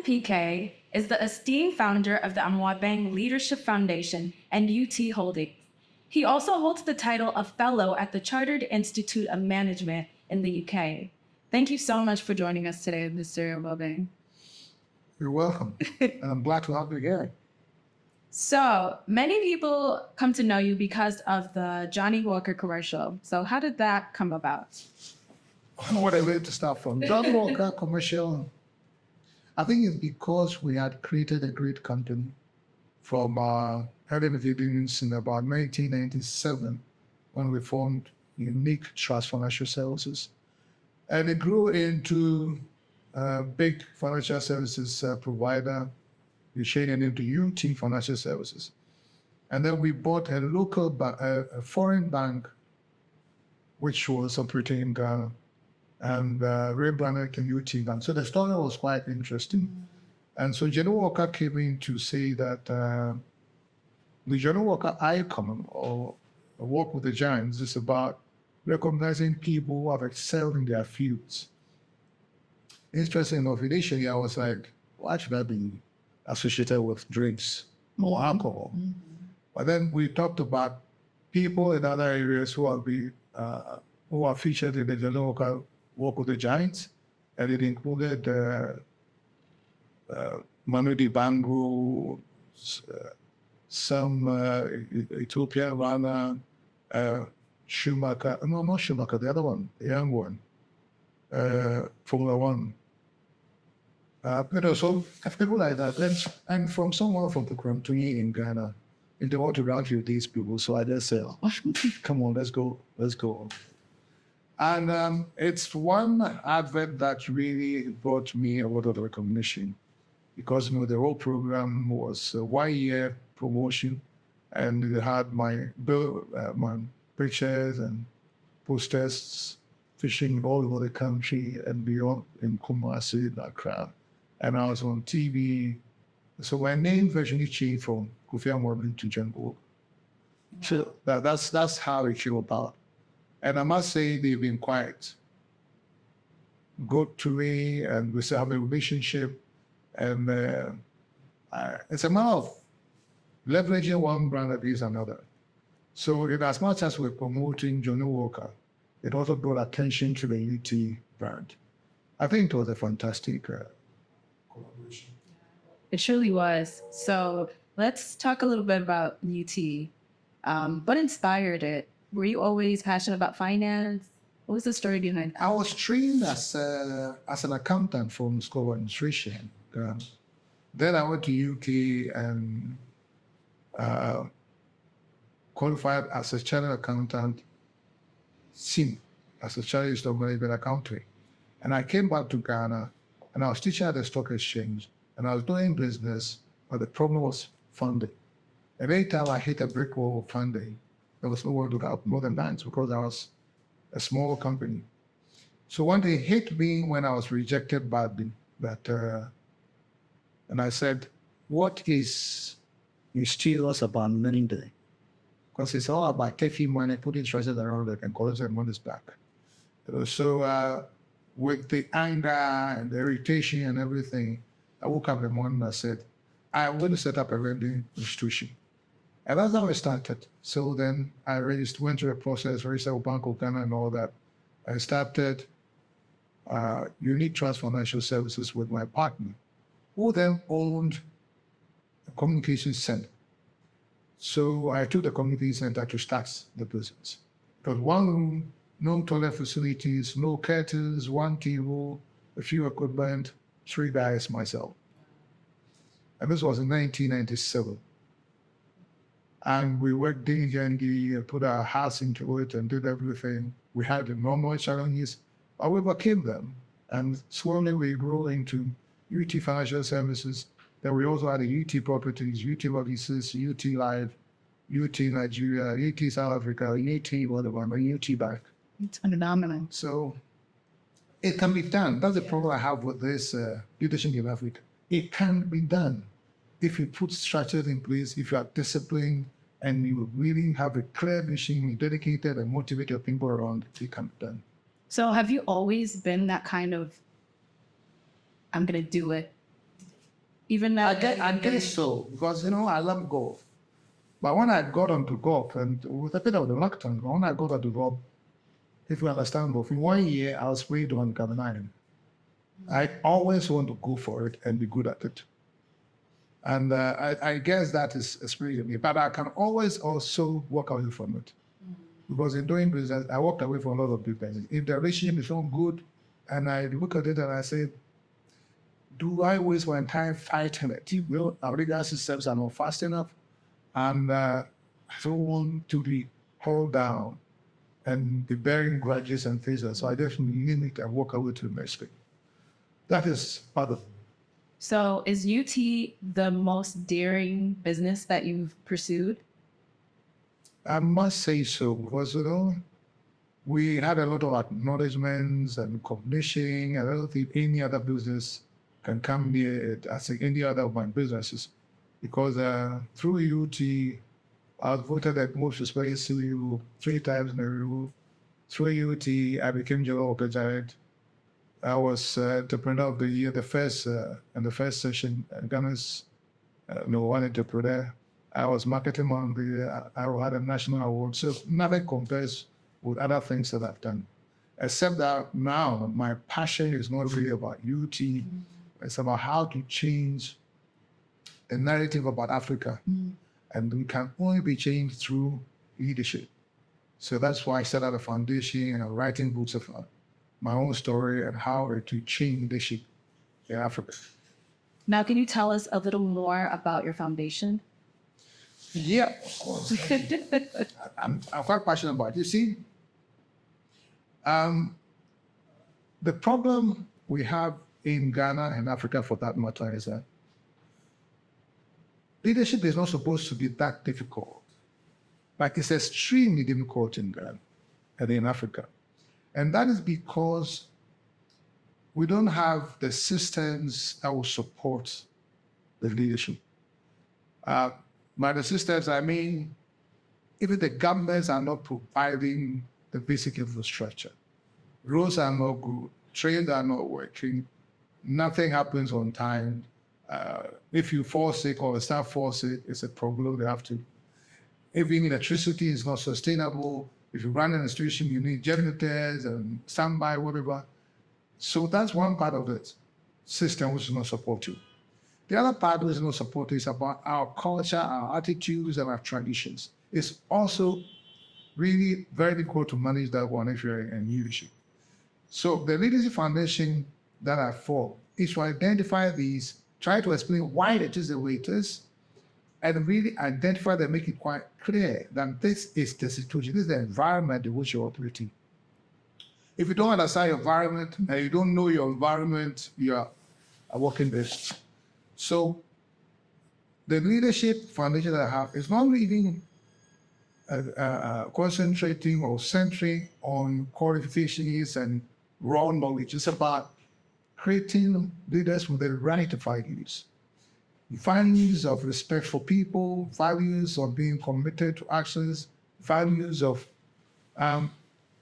PK is the esteemed founder of the Amoabeng Leadership Foundation and UT Holdings. He also holds the title of Fellow at the Chartered Institute of Management in the UK. Thank you so much for joining us today, Mr. Amoabeng. You're welcome. And I'm glad to have you here. So many people come to know you because of the Johnnie Walker commercial. So how did that come about? What a way to start from. Johnnie Walker commercial, I think it's because we had created a great company from early beginnings in about 1997 when we formed Unique Trust Financial Services. And it grew into a big financial services provider. We changed it into UT Financial Services. And then we bought a local a foreign bank, which was operating in Ghana, and rebranded to UT Bank. So the story was quite interesting. And so Johnnie Walker came in to say that the Johnnie Walker icon, or Walk with the Giants, is about recognizing people who have excelled in their fields. Interesting enough, initially I was like, why should I be associated with drinks or alcohol? But then we talked about people in other areas who are featured in the Johnnie Walker Walk with the Giants, and it included Manu Dibango, some Ethiopian runner, Schumacher, no, not Schumacher, the other one, the young one, Formula One. So people like that. And from someone from the country in Ghana, and they want to round with these people. So I just said, oh, come on, let's go. And it's one advert that really brought me a lot of recognition, because the whole program was a 1 year promotion, and it had my pictures and posters fishing all over the country and beyond, in Kumasi, in Accra. And I was on TV. So my name virtually changed from Kofi Amoabeng to Johnnie Walker. So that's how it came about. And I must say they've been quite good to me, and we still have a relationship. And it's a matter of leveraging one brand against another. So in as much as we're promoting Johnnie Walker, it also brought attention to the UT brand. I think it was a fantastic collaboration. It truly was. So let's talk a little bit about UT. What inspired it? Were you always passionate about finance? What was the story behind it? I was trained as an accountant from School of Administration. Then I went to UK and qualified as a chartered accountant, as a chartered of management accounting. And I came back to Ghana, and I was teaching at the stock exchange, and I was doing business, but the problem was funding. And every time I hit a brick wall of funding, there was nowhere to go more than banks, because I was a small company. So one day it hit me when I was rejected badly, and I said, what is mysterious about money today? Because it's all about taking money, putting choices around it, and collect their money back. So with the anger and the irritation and everything, I woke up in the morning and I said, I'm going to set up a lending institution. And that's how I started. So then I went through a process, registered with Bank of Ghana and all that. I started Unique Trust Financial Services with my partner, who then owned a communication center. So I took the community center to start the business. It was one room, no toilet facilities, no curtains, one table, a few equipment, 3 guys, myself. And this was in 1997. And we worked diligently and put our hearts into it and did everything. We had the normal challenges, but we overcame them. And slowly we grew into UT Financial Services. Then we also had the UT Properties, UT Logistics, UT Live, UT Nigeria, UT South Africa, UT whatever, UT Bank. It's phenomenal. So it can be done. That's the problem I have with this leadership in Africa. It can be done if you put structures in place, if you are disciplined, and you really have a clear mission, dedicated and motivated people around, it can be done. So have you always been that kind of, I'm going to do it? Even though I guess so, because, I love golf. But when I got onto golf, and with a bit of the reluctance, when I got onto golf, if you understand golf, in 1 year, I was played on Cabernet. I always want to go for it and be good at it. And I guess that is a spirit in me. But I can always also walk away from it. Because in doing business, I walked away from a lot of business. If the relationship is not good, and I look at it and I say, do I waste my time fighting it? Well, our legal systems are not fast enough, and I don't want to be held down and be bearing grudges and things. So I definitely limit and walk away to the next thing. That is part of it. So is UT the most daring business that you've pursued? I must say so, because, we had a lot of acknowledgements and recognition. I don't think any other business can come near it as any other of my businesses. Because through UT, I was voted the most respected CEO 3 times in a row. Through UT, I became Johnnie Walker Giant. I was Entrepreneur of the Year, the first in the first session, Ghana's one entrepreneur. I was marketing on I had a national award. So nothing compares with other things that I've done. Except that now my passion is not really about UT. It's about how to change the narrative about Africa. And we can only be changed through leadership. So that's why I set out a foundation and I'm writing books of my own story and how to change leadership in Africa. Now, can you tell us a little more about your foundation? Yeah, of course. I'm quite passionate about it. You see, the problem we have in Ghana and Africa, for that matter, is that leadership is not supposed to be that difficult. Like, it's extremely difficult in Ghana and in Africa. And that is because we don't have the systems that will support the leadership. By the systems, I mean, even the governments are not providing the basic infrastructure. Roads are not good, trains are not working, nothing happens on time. If you fall sick or staff fall sick, it's a problem. They have to. Even electricity is not sustainable. If you run an institution, you need generators and standby, whatever. So that's one part of the system which is not supportive. The other part which is not supportive is about our culture, our attitudes, and our traditions. It's also really very difficult to manage that one if you're in leadership. So the Leadership Foundation that I formed is to identify these, try to explain why it is the way it is, and really identify them, make it quite clear that this is the situation, this is the environment in which you're operating. If you don't understand your environment and you don't know your environment, you are a walking risk. So the Leadership Foundation that I have is not really concentrating or centering on qualifications and raw knowledge. It's about creating leaders with the right values. Values of respect for people, values of being committed to actions, values of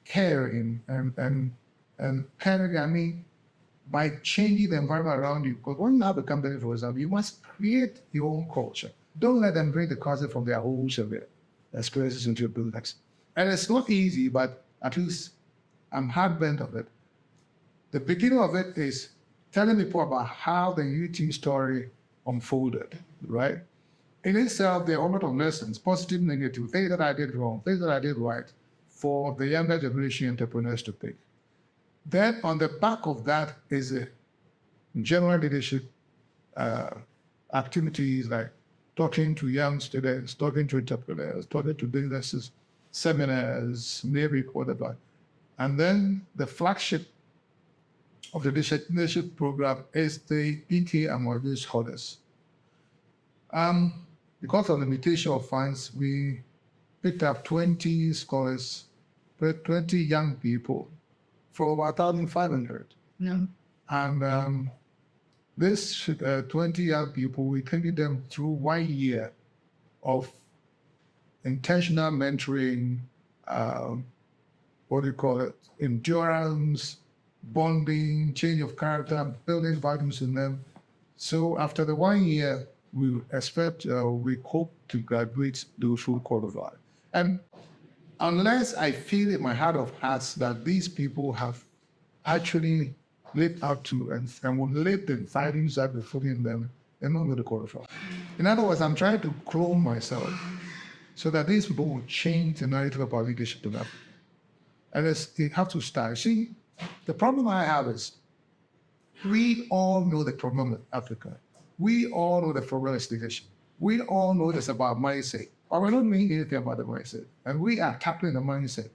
caring and caring, I mean, by changing the environment around you. Because when you have a company, for example, you must create your own culture. Don't let them bring the culture from their homes and their experiences into your buildings. And it's not easy, but at least I'm hard-bent of it. The beginning of it is telling people about how the UT story unfolded, right? In itself, there are a lot of lessons, positive, negative, things that I did wrong, things that I did right, for the younger generation entrepreneurs to pick. Then on the back of that is a general leadership activities like talking to young students, talking to entrepreneurs, talking to businesses, seminars, maybe whatever. And then the flagship of the leadership program is the Kofi Amoabeng Scholars. Because of the limitation of funds, we picked up 20 scholars, 20 young people for about 1,500. No. And this 20 young people, we taking them through 1 year of intentional mentoring, endurance, bonding, change of character, building values in them, So after the 1 year, we hope to graduate those who qualify. And unless I feel in my heart of hearts that these people have actually lived up to and will live the values that we put in them, they're not going to qualify. In other words, I'm trying to clone myself so that these people will change the narrative about leadership in Africa. And they have to start. See, the problem I have is we all know the problem with Africa. We all know the problem is leadership. We all know it's about mindset. But we're not doing anything about the mindset. And we are tackling the mindset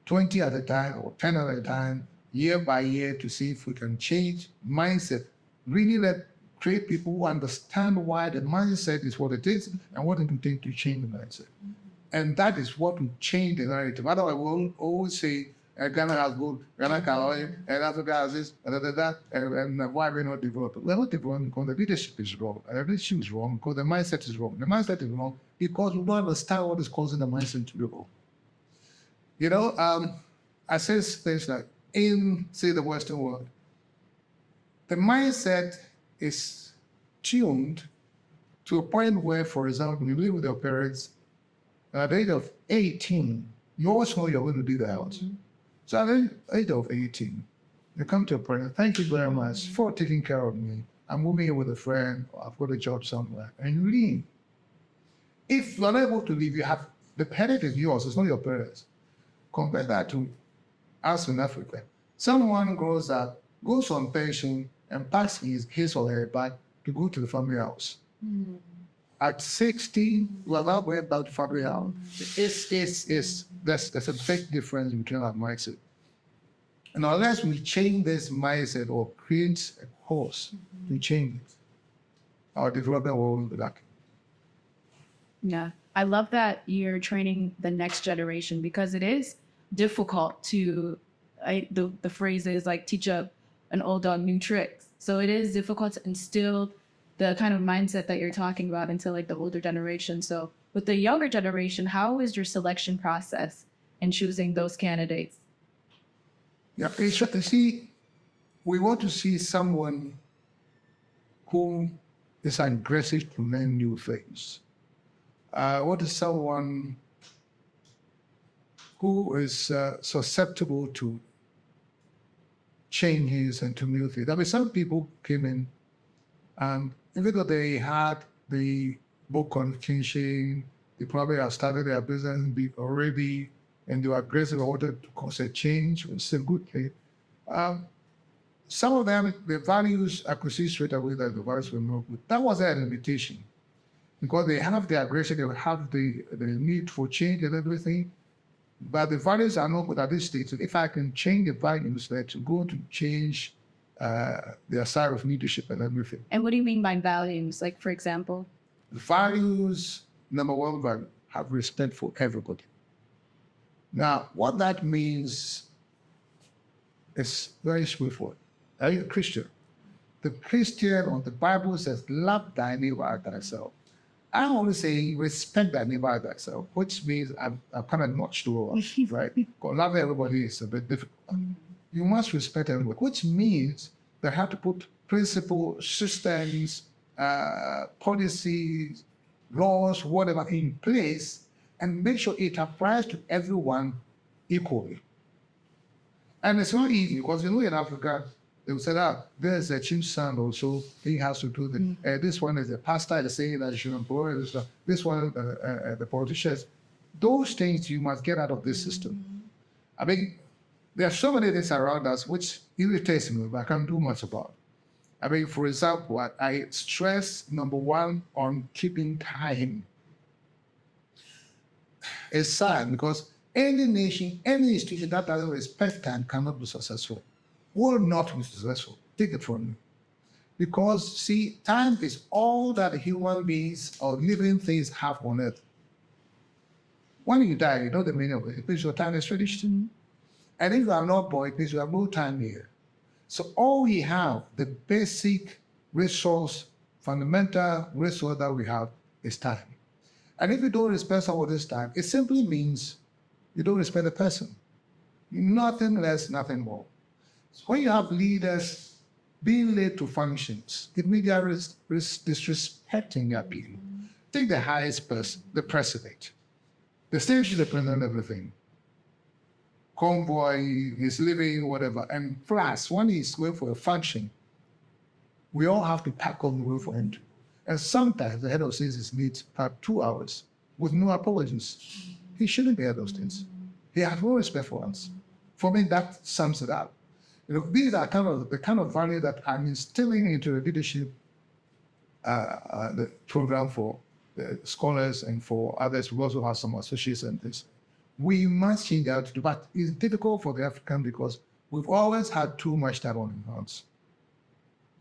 20 at a time or 10 at a time, year by year, to see if we can change mindset. Really create people who understand why the mindset is what it is and what it can take to change the mindset. And that is what will change the narrative. Otherwise, we'll always say, Ghana has good, Ghana can oil, and Africa has this, and why we're not developing. We're not developing because the leadership is wrong. The leadership is wrong because the mindset is wrong. The mindset is wrong because we don't understand what is causing the mindset to be wrong. You know, I say things like, in, say, the Western world, the mindset is tuned to a point where, for example, you live with your parents, and at the age of 18, you always know you're going to do the house. So at the age of 18, you come to a parent, thank you very much for taking care of me. I'm moving here with a friend, or I've got a job somewhere, and you leave. If you're not able to leave, you have, the headache is yours, it's not your parents. Compare that to us in Africa. Someone grows up, goes on pension, and packs his or her bag to go to the family house. At 60, you are now going back to family house. There's a big difference between our mindset. And unless we change this mindset or create a course to change it, our development will be lacking. Yeah, I love that you're training the next generation because it is difficult to, the phrase is like teach an old dog new tricks. So it is difficult to instill the kind of mindset that you're talking about into like the older generation. So with the younger generation, how is your selection process in choosing those candidates? Yeah, we want to see someone who is aggressive to learn new things. What is someone who is susceptible to changes and to new things? I mean, some people came in and even though they had the book on teaching, they probably have started their business already, and they were aggressive in order to cause a change, which is a good thing. Some of them, the values I could see straight away that the values were not good. That was an invitation. Because they have the aggression, they have the need for change and everything. But the values are not good at this stage. So if I can change the values, that go to change their side of leadership and everything. And what do you mean by values? Like, for example? The values, number one value, have respect for everybody. Now, what that means is very straightforward. Are you a Christian? The Christian or the Bible says, love thy neighbor as thyself. I only say respect thy neighbor as thyself, which means I'm kind of not sure, right? Because loving everybody is a bit difficult. You must respect everybody, which means they have to put principles, systems, policies, laws, whatever in place and make sure it applies to everyone equally. And it's not easy because you know in Africa, they will say that there's a chief's son also, he has to do the, this one is the pastor is saying that you should employ this one, the politicians. Those things you must get out of this system. I mean, there are so many things around us which irritates me, but I can't do much about. I mean, for example, I stress, number one, on keeping time. It's sad because any nation, any institution that doesn't respect time cannot be successful. Will not be successful. Take it from me. Because, see, time is all that human beings or living things have on earth. When you die, you know the meaning of it. It means your time is finished. And if you are not born, it means you have no time here. So all we have, the basic resource, fundamental resource that we have is time. And if you don't respect some of this time, it simply means you don't respect the person. Nothing less, nothing more. So when you have leaders being late to functions, it means they are disrespecting their people. Take the highest person, the president. The state should depend on everything. Convoy, he's living, whatever. And plus, when he's going for a function, we all have to pack on the way for him. And sometimes the head of state is late for 2 hours with no apologies. He shouldn't be at those things. He has no respect for us. For me, that sums it up. These are the kind of value that I'm instilling into the leadership the program for the scholars and for others who also have some associates and this. We must change that, but it's difficult for the African because we've always had too much time on our hands.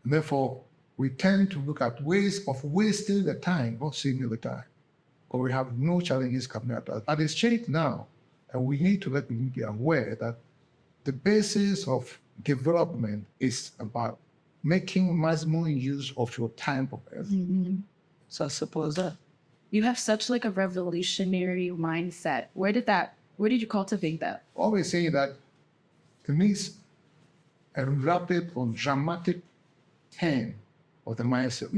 And therefore, we tend to look at ways of wasting the time, not saving the time. But we have no challenges coming at us. But it's changed now, and we need to let people be aware that the basis of development is about making maximum use of your time for everything. So I suppose that you have such like a revolutionary mindset. Where did you cultivate that? Always saying that to me it's a rapid or dramatic turn of the mindset.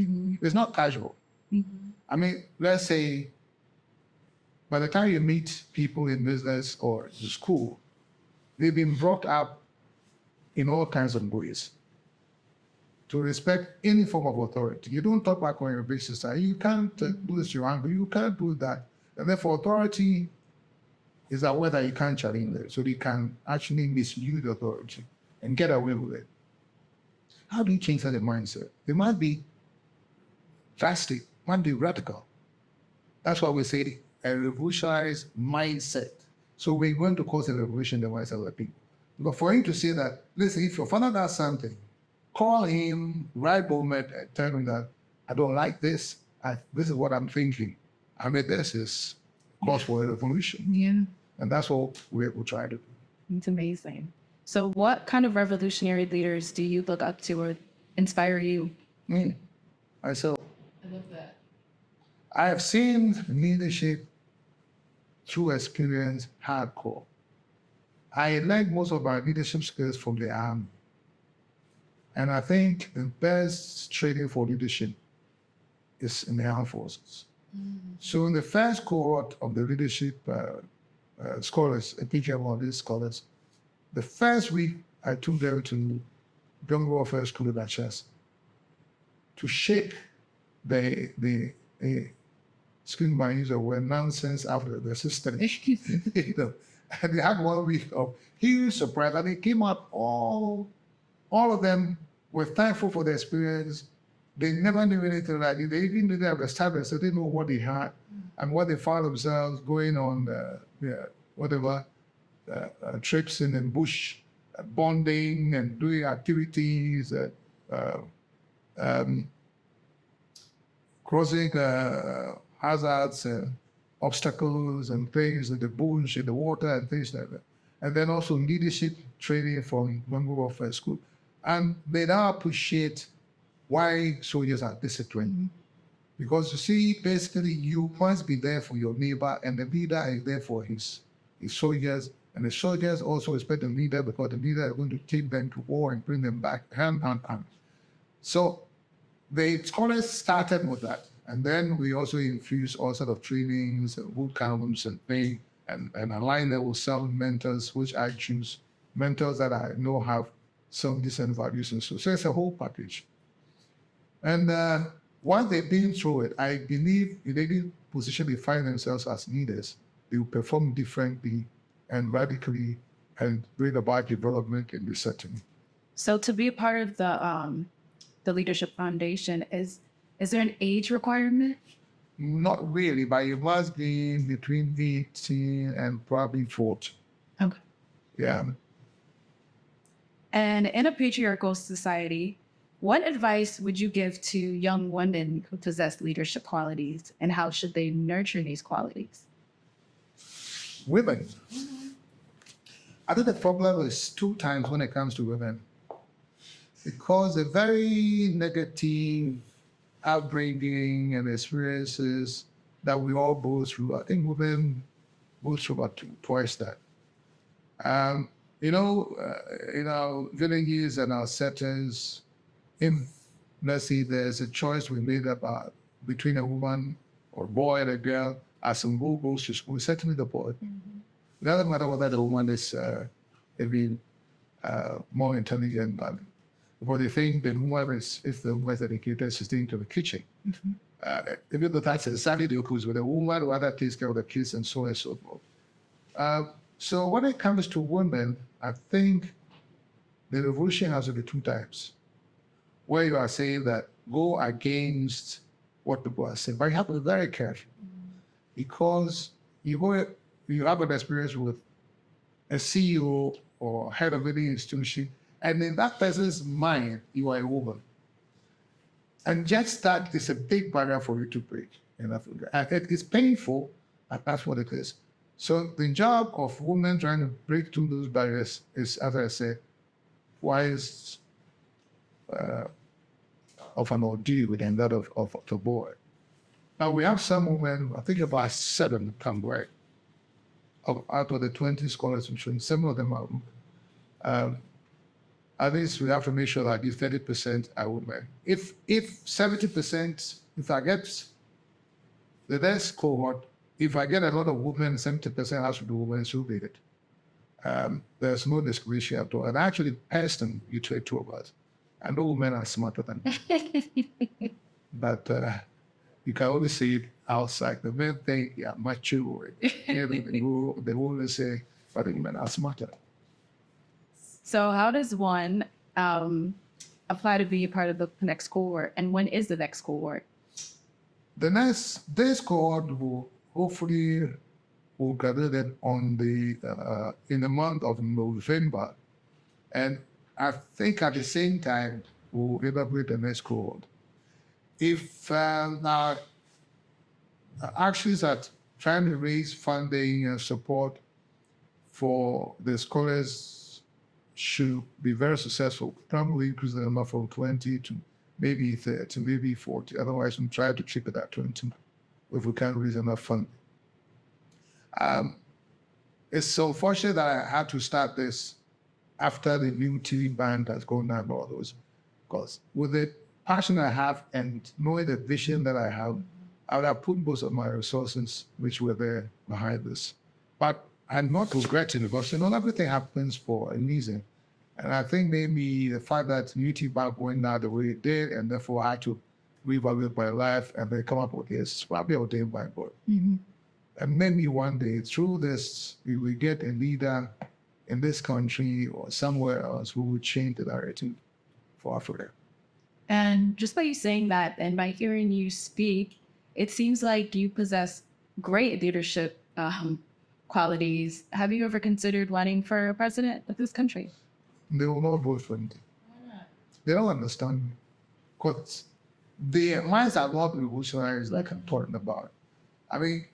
It's not casual. I mean, let's say by the time you meet people in business or in school, they've been brought up in all kinds of ways to respect any form of authority. You don't talk back on your big sister. You can't do this to your uncle. You can't do that. And therefore, authority is aware that you can't challenge it. So they can actually misuse authority and get away with it. How do you change that mindset? They might be drastic, might be radical. That's why we say a revolutionized mindset. So we're going to cause a revolution in the mindset of the people. But for him to say that, listen, if your father does something, call him right moment and tell him that I don't like this. This is what I'm thinking. I mean, this is cause for a revolution. Yeah. And that's what we'll try to do. It's amazing. So what kind of revolutionary leaders do you look up to or inspire you? Myself. I love that. I have seen leadership through experience hardcore. I learned most of my leadership skills from the army. And I think the best training for leadership is in the armed forces. So in the first cohort of the leadership scholars, all these scholars, the first week I took them to Johnnie Walker School in Accra to shake the excuse my use of word, nonsense after the system. And they had 1 week of huge surprise, and they came up, all of them were thankful for the experience. They never knew anything like it. They even didn't have established, so they didn't know what they had and what they found themselves going on, trips in the bush, bonding and doing activities, crossing hazards and obstacles and things in the bush, in the water and things like that. And then also leadership training from Johnnie Walker School. And they now appreciate why soldiers are disciplined. Because you see, basically, you must be there for your neighbor, and the leader is there for his soldiers. And the soldiers also respect the leader because the leader is going to take them to war and bring them back hand in hand. So the scholars started with that. And then we also infused all sorts of trainings, boot camps and things, and align them with some mentors, which I choose, mentors that I know have some decent values and so it's a whole package. And once they've been through it, I believe in any position they find themselves as leaders, they will perform differently and radically and bring about development in the setting. So to be a part of the Leadership Foundation, is there an age requirement? Not really, but it must be between 18 and probably 40. Okay. Yeah. And in a patriarchal society, what advice would you give to young women who possess leadership qualities, and how should they nurture these qualities? Women. I think the problem is 2 times when it comes to women. Because the very negative upbringing and experiences that we all go through, I think women go through about twice that. In our villages and our settings, if, let's say, there's a choice we made about between a woman or boy and a girl, as some who goes to school, certainly the boy. It doesn't matter whether the woman is maybe more intelligent, but they think the woman is, if the woman is educated, she's staying to the kitchen. Even though that's exactly the opposite, with a woman who rather takes care of the kids and so on and so forth. So when it comes to women, I think the revolution has to be two types, where you are saying that go against what people are saying, but you have to be very careful because you have an experience with a CEO or head of any institution, and in that person's mind, you are a woman. And just that is a big barrier for you to break in Africa. And it is painful, and that's what it is. So the job of women trying to break through those barriers is, as I said, wise of an ordeal than that of the boy. Now we have some women, I think about 7 come back. Out of the 20 scholars, I'm showing 7 of them are at least we have to make sure that these 30% are women. If 70%, if I get the next cohort, if I get a lot of women, 70% has to be women, so be it. There's no discrimination at all. And actually, person, you take 2 of us. I know women are smarter than me. But you can only see it outside. The men think, yeah, mature. They always say, but the women are smarter. So how does one apply to be a part of the next cohort? And when is the next cohort? This cohort will hopefully graduate on in the month of November. And I think at the same time, we'll evaluate the next cohort. If now actions are trying to raise funding and support for the scholars should be very successful, probably increase the number from 20 to maybe 30, maybe 40. Otherwise, we'll try to keep it at 20 if we can't raise enough funding. It's so fortunate that I had to start this after the new TV ban has gone down, all those. Because with the passion I have and knowing the vision that I have, I would have put most of my resources, which were there, behind this. But I'm not regretting it because, everything happens for a reason. And I think maybe the fact that UT back went down the way it did, and therefore I had to reevaluate my life and then come up with this, probably ordained by God. And maybe one day through this, we will get a leader in this country or somewhere else who will change the narrative for Africa. And just by you saying that and by hearing you speak, it seems like you possess great leadership qualities. Have you ever considered running for president of this country? They will not vote for me. They don't understand me. Because their minds are not revolutionaries like I'm talking about. I mean,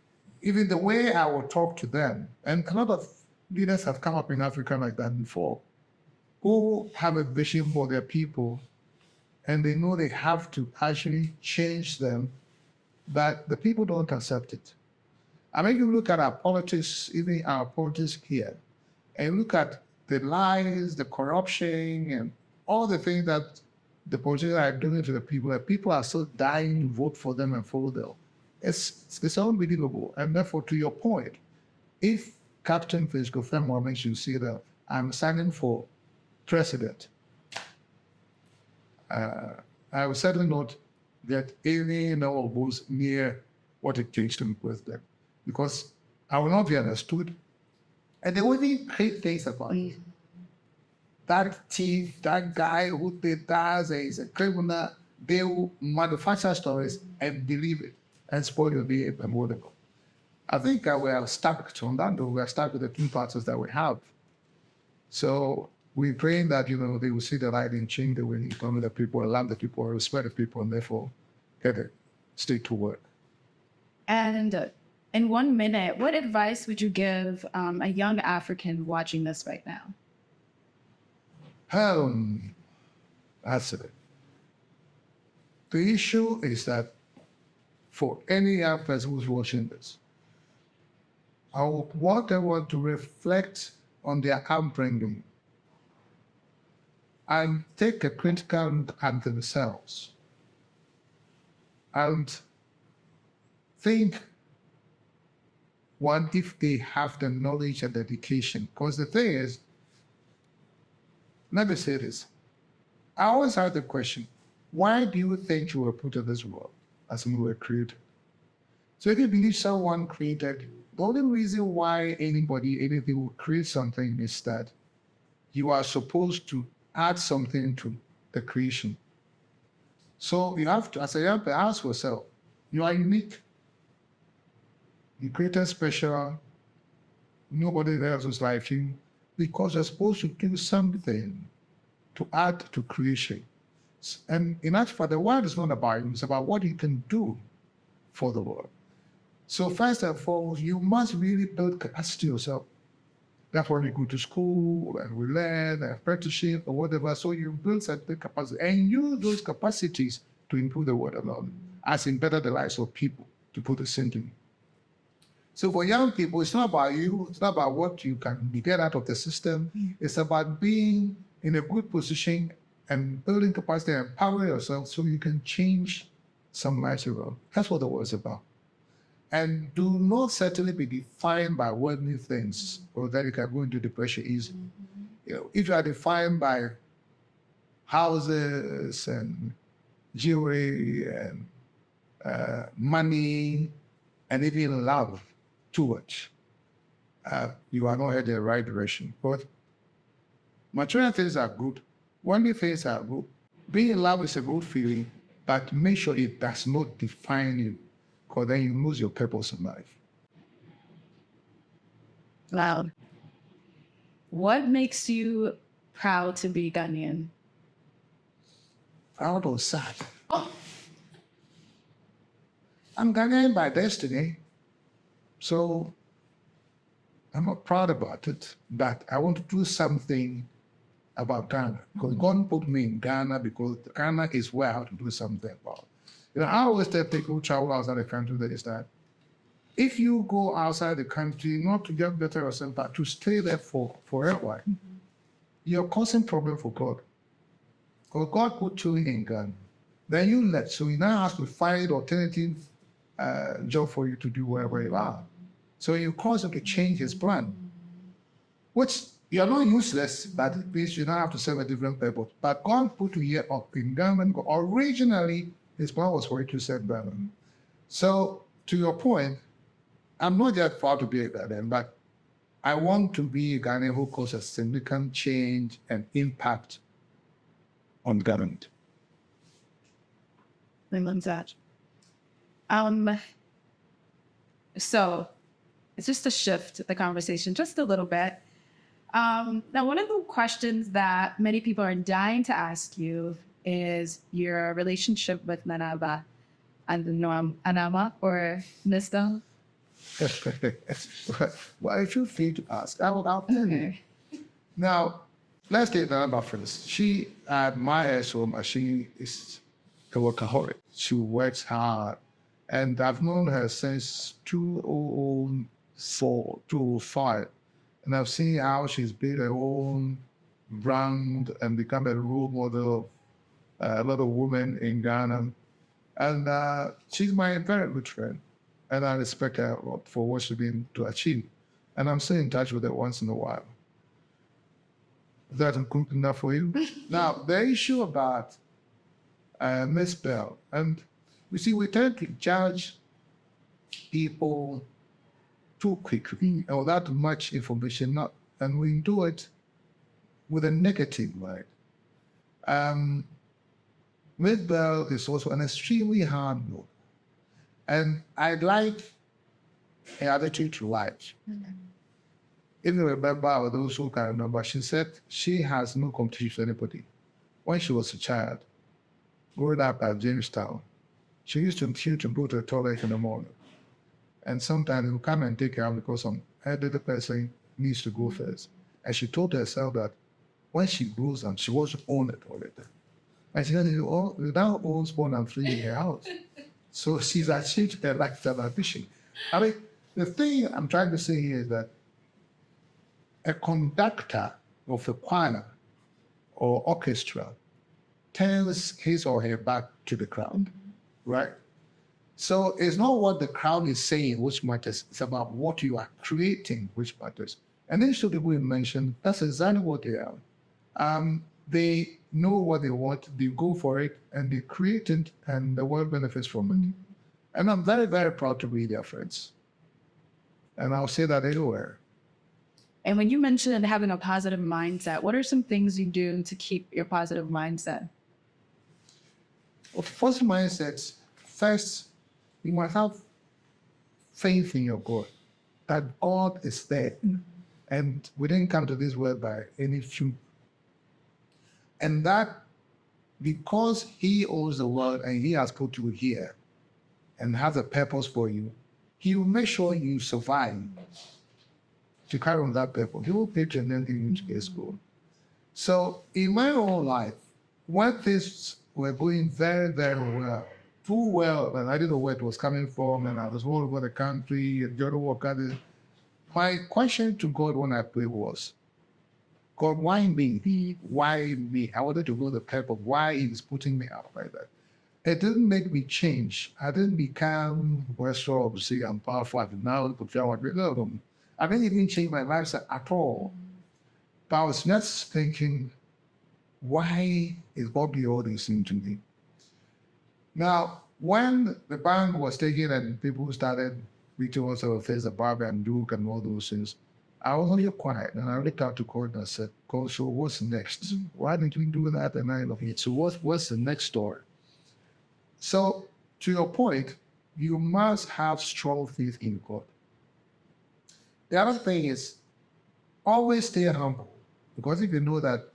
even the way I will talk to them, and a lot of leaders have come up in Africa like that before, who have a vision for their people, and they know they have to actually change them, but the people don't accept it. I mean, you look at our politics, even our politics here, and look at the lies, the corruption, and all the things that the politicians are doing to the people, that people are still dying to vote for them and follow them. It's unbelievable. And therefore, to your point, if Captain Kofi Amoabeng should say that I'm standing for president, I will certainly not get any of those near what it takes to be president, because I will not be understood. And they only create things about it. That thief, that guy who did that, is a criminal, they will manufacture stories and believe it and spoil your day and whatever. I think we are stuck on that, though. We are stuck with the 2 parties that we have. So we're praying that, they will see the light and change the way you come with the people, love the people, respect the people, and therefore get it, stick to work. And in 1 minute, what advice would you give a young African watching this right now? That's it. The issue is that for any young person who's watching this, I want everyone to reflect on their upbringing. and take a critical look at themselves and think what if they have the knowledge and dedication. Because the thing is, let me say this. I always have the question, why do you think you were put in this world as you were created? So if you believe someone created, the only reason why anything will create something is that you are supposed to add something to the creation. So you have to, as you have to ask yourself, you are unique. You created special. Nobody else is like you because you're supposed to do something to add to creation. And in actual fact, the world is not about you, it's about what you can do for the world. So first and foremost, you must really build capacity yourself. That's why we go to school and we learn apprenticeship or whatever. So you build certain capacity and use those capacities to improve the world around you, as in better the lives of people, to put it simply. So for young people, it's not about you, it's not about what you can get out of the system. It's about being in a good position and building capacity and empower yourself so you can change some lives around. That's what the world is about. And do not certainly be defined by worldly things, or that you can go into depression easily. You know, if you are defined by houses and jewelry and money and even love too much, you are not headed in the right direction. But material things are good, worldly things are good. Being in love is a good feeling, but make sure it does not define you, because then you lose your purpose in life. Wow. What makes you proud to be Ghanaian? Proud or sad? I'm Ghanaian by destiny, so I'm not proud about it, but I want to do something about Ghana, because God put me in Ghana because Ghana is where I have to do something about. You know, I always tell people who travel outside the country that is that if you go outside the country, not to get better yourself, but to stay there forever, you're causing problem for God. Because God put you in Ghana. Then you left, so you now have to find alternative job for you to do wherever you are. So you cause him to change his plan, which you're not useless, but at least you don't have to serve a different purpose. But God put you here up in Ghana. Originally, his plan was for you to serve Ghana. So to your point, I'm not just proud to be a Ghanaian, but I want to be a Ghanaian who causes significant change and impact on government. I love that. So it's just to shift the conversation just a little bit. Now, one of the questions that many people are dying to ask you is your relationship with Nanaba and Anama or Nista. Well, I feel free to ask. I'll tell you. Now, let's take Nanaba first. She admires so much. She is a workaholic. She works hard. And I've known her since 2004, 2005. And I've seen how she's built her own brand and become a role model of a lot of women in Ghana. And she's my very good friend. And I respect her a lot for what she's been to achieve. And I'm still in touch with her once in a while. Is that good enough for you? Now, the issue about Mzbel, and you see, we tend to judge people too quickly or without much information, and we do it with a negative mind. Mzbel is also an extremely hard worker, and I like her attitude to life. If you remember, or those who can remember, she said she has no competition with anybody. When she was a child, growing up at Jamestown, she used to refuse to go to the toilet in the morning. And sometimes they would come and take her out because some elderly person needs to go first. And she told herself that when she grows up, she wants to own a toilet. And she said, without own spawn and free in her house. So she's achieved her lifestyle ambition. I mean, the thing I'm trying to say here is that a conductor of a choir or orchestra turns his or her back to the crowd, right? So it's not what the crowd is saying which matters, it's about what you are creating which matters. And these two people you mentioned, that's exactly what they are. They know what they want, they go for it, and they create it, and the world benefits from it. And I'm very, very proud to be their friends. And I'll say that anywhere. And when you mentioned having a positive mindset, what are some things you do to keep your positive mindset? Well, positive mindsets, first, you must have faith in your God, that God is there. And we didn't come to this world by any fluke. And that because He owns the world and He has put you here and has a purpose for you, He will make sure you survive to carry on that purpose. He will pitch and then you to get school. So in my own life, when things were going very, very well, too well, and I didn't know where it was coming from, and I was all over the country, and Johnnie Walker, my question to God when I prayed was, God, why me? Why me? I wanted to know the purpose, why He is putting me out like that. It didn't make me change. I didn't become Western, obviously, I'm powerful, I did now put down no. I didn't even change my lifestyle at all. But I was just thinking, why is God doing all these things to me? Now, when the bank was taken and people started reaching us over face the Barbie and Duke and all those things, I was only quiet and I looked out to God and I said, God, so what's next? Why didn't we do that? And I love it. So what's the next story? So to your point, you must have strong faith in God. The other thing is always stay humble, because if you know that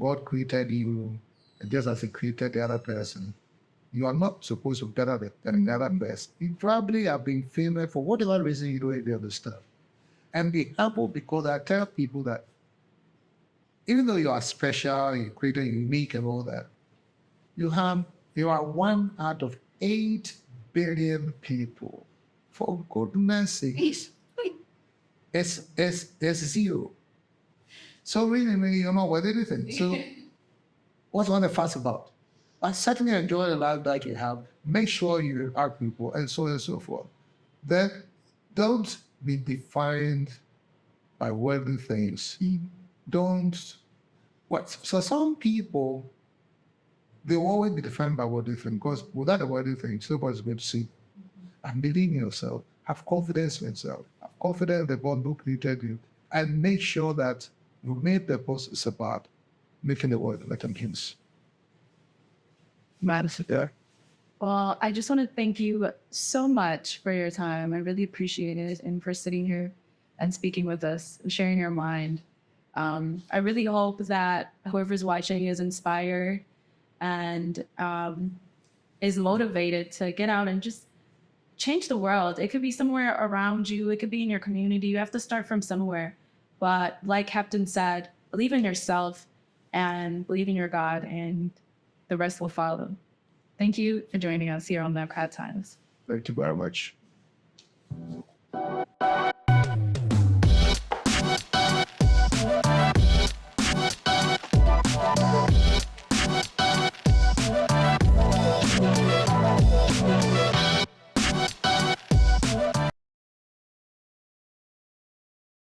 God created you and just as He created the other person, you are not supposed to be better than the other person. You probably have been famous for whatever reason you do any other stuff. And be humble, because I tell people that even though you are special, you're created unique and all that, you are one out of 8 billion people. For goodness sake. It's zero. So really, you're not worth anything. So what's one to fuss about? But certainly enjoy the life that you have. Make sure you are people and so on and so forth. Then don't be defined by worldly things. So some people, they will always be defined by worldly things, because without the worldly things, nobody's going to see. And believe in yourself. Have confidence in yourself. Have confidence that God who created you. And make sure that your main purpose is about making the world like a His. Yeah. Well, I just want to thank you so much for your time. I really appreciate it, and for sitting here and speaking with us and sharing your mind. I really hope that whoever's watching is inspired and is motivated to get out and just change the world. It could be somewhere around you. It could be in your community. You have to start from somewhere. But like Captain said, believe in yourself and believe in your God, and the rest will follow. Thank you for joining us here on the Accra Times. Thank you very much.